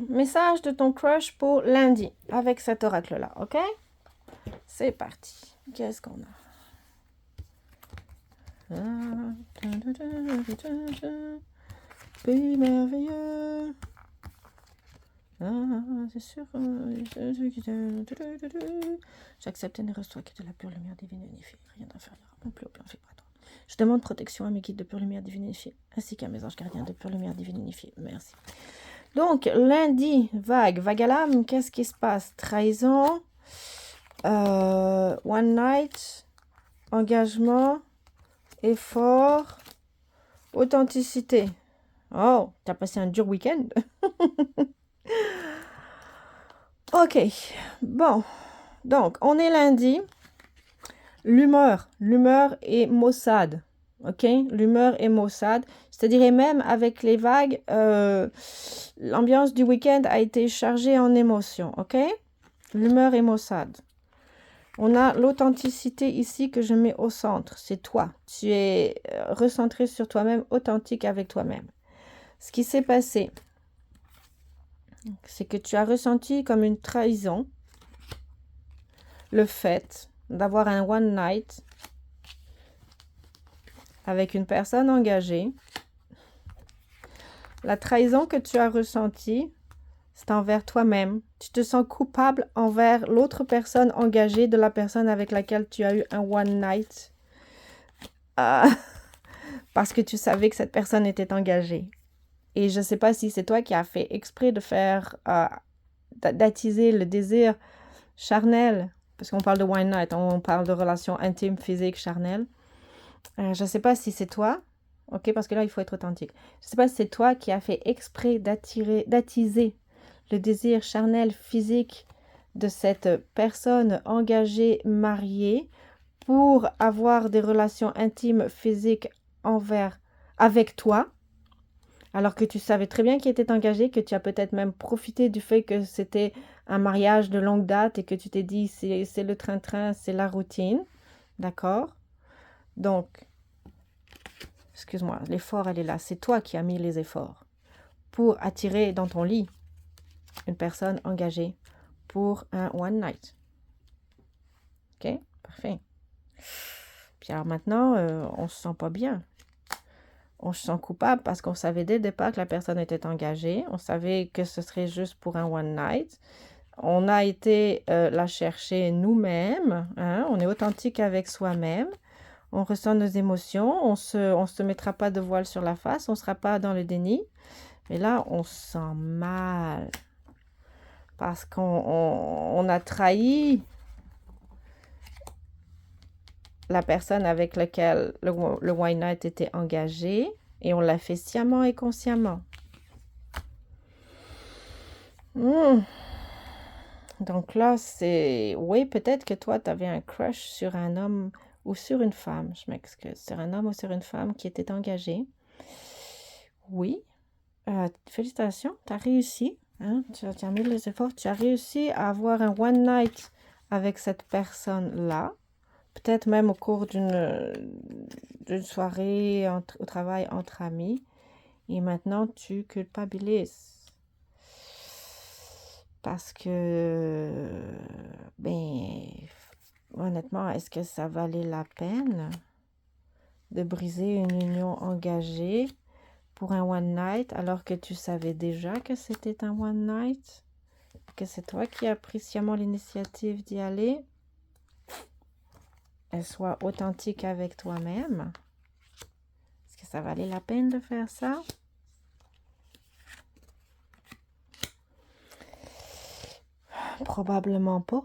message de ton crush pour lundi avec cet oracle-là, ok? C'est parti. Qu'est-ce qu'on a? Pays merveilleux. C'est sûr. J'accepte et ne reçois que de la pure lumière divine unifiée, rien d'inférieur, non plus au plan vibratoire. Je demande protection à mes guides de pure lumière divine unifiée, ainsi qu'à mes anges gardiens de pure lumière divine unifiée. Merci. Donc, lundi, vague à l'âme, qu'est-ce qui se passe? Trahison, one night, engagement, effort, authenticité. Oh, t'as passé un dur week-end. Ok, bon, donc on est lundi. L'humeur est maussade, ok? L'humeur est maussade. Je te dirais même avec les vagues, l'ambiance du week-end a été chargée en émotions, ok? L'humeur est maussade. On a l'authenticité ici que je mets au centre, c'est toi. Tu es recentré sur toi-même, authentique avec toi-même. Ce qui s'est passé, c'est que tu as ressenti comme une trahison le fait d'avoir un one night avec une personne engagée. La trahison que tu as ressentie, c'est envers toi-même. Tu te sens coupable envers l'autre personne engagée de la personne avec laquelle tu as eu un one night. Parce que tu savais que cette personne était engagée. Et je ne sais pas si c'est toi qui as fait exprès de faire, d'attiser le désir charnel, parce qu'on parle de one night, on parle de relations intimes, physiques, charnelles. Je ne sais pas si c'est toi, ok, parce que là, il faut être authentique. Je ne sais pas si c'est toi qui as fait exprès d'attiser le désir charnel, physique de cette personne engagée, mariée, pour avoir des relations intimes, physiques avec toi, alors que tu savais très bien qu'il était engagé, que tu as peut-être même profité du fait que c'était un mariage de longue date et que tu t'es dit c'est le train-train, c'est la routine, d'accord? Donc, excuse-moi, l'effort, elle est là. C'est toi qui as mis les efforts pour attirer dans ton lit une personne engagée pour un one night. Ok? Parfait. Puis alors maintenant, on se sent pas bien. On se sent coupable parce qu'on savait dès le départ que la personne était engagée. On savait que ce serait juste pour un one night. On a été la chercher nous-mêmes. Hein? On est authentique avec soi-même. On ressent nos émotions. On se mettra pas de voile sur la face. On ne sera pas dans le déni. Mais là, on se sent mal. Parce qu'on a trahi la personne avec laquelle le one night était engagé et on l'a fait sciemment et consciemment. Donc là, c'est... Oui, peut-être que toi, tu avais un crush sur un homme ou sur une femme, je m'excuse, sur un homme ou sur une femme qui était engagé. Oui, félicitations, tu as réussi. Hein? Tu as mis les efforts, tu as réussi à avoir un one night avec cette personne-là. Peut-être même au cours d'une soirée au travail entre amis. Et maintenant, tu culpabilises. Parce que, ben, honnêtement, est-ce que ça valait la peine de briser une union engagée pour un one night alors que tu savais déjà que c'était un one night? Que c'est toi qui as pris sciemment l'initiative d'y aller? Et sois authentique avec toi-même. Est-ce que ça valait la peine de faire ça? Probablement pas.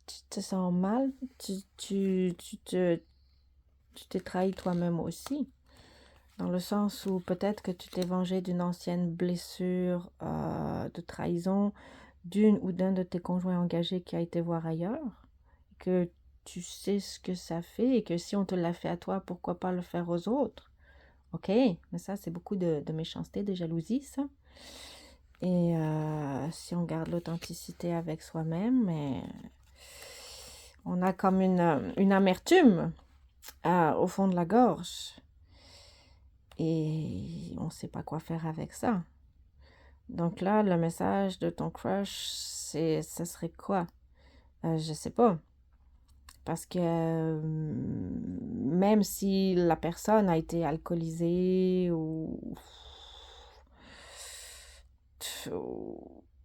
Tu te sens mal, tu t'es trahi toi-même aussi. Dans le sens où peut-être que tu t'es vengé d'une ancienne blessure de trahison d'une ou d'un de tes conjoints engagés qui a été voir ailleurs. Que tu sais ce que ça fait et que si on te l'a fait à toi, pourquoi pas le faire aux autres? Ok, mais ça, c'est beaucoup de méchanceté, de jalousie, ça. Et si on garde l'authenticité avec soi-même, on a comme une amertume au fond de la gorge. et on ne sait pas quoi faire avec ça. Donc là, le message de ton crush, ça serait quoi? Je sais pas. Parce que même si la personne a été alcoolisée ou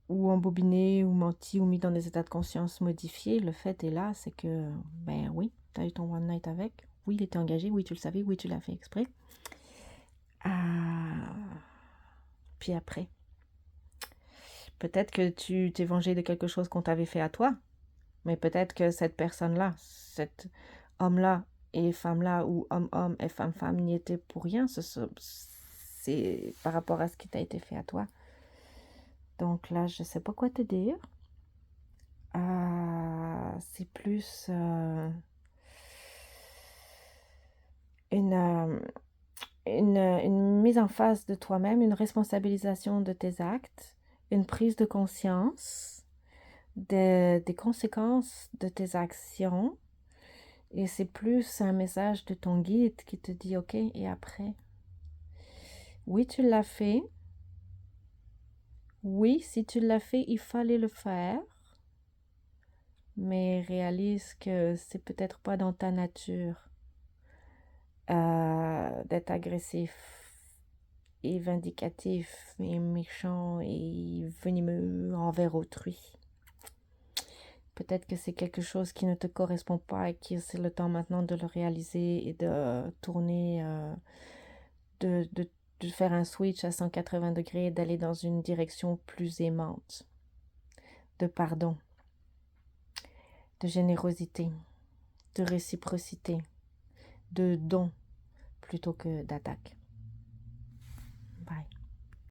embobinée ou menti ou mis dans des états de conscience modifiés, le fait est là, c'est que, ben oui, tu as eu ton one night avec. Oui, il était engagé. Oui, tu le savais. Oui, tu l'as fait exprès. Puis après, peut-être que tu t'es vengé de quelque chose qu'on t'avait fait à toi. Mais peut-être que cette personne-là, cet homme-là et femme-là, ou homme-homme et femme-femme, n'y était pour rien. C'est par rapport à ce qui t'a été fait à toi. Donc là, je sais pas quoi te dire. C'est plus une mise en face de toi-même, une responsabilisation de tes actes, une prise de conscience des conséquences de tes actions. Et c'est plus un message de ton guide qui te dit, OK, et après? Oui, tu l'as fait. Oui, si tu l'as fait, il fallait le faire. Mais réalise que c'est peut-être pas dans ta nature d'être agressif et vindicatif et méchant et venimeux envers autrui. Peut-être que c'est quelque chose qui ne te correspond pas et que c'est le temps maintenant de le réaliser et de tourner, de faire un switch à 180 degrés et d'aller dans une direction plus aimante, de pardon, de générosité, de réciprocité, de don plutôt que d'attaque.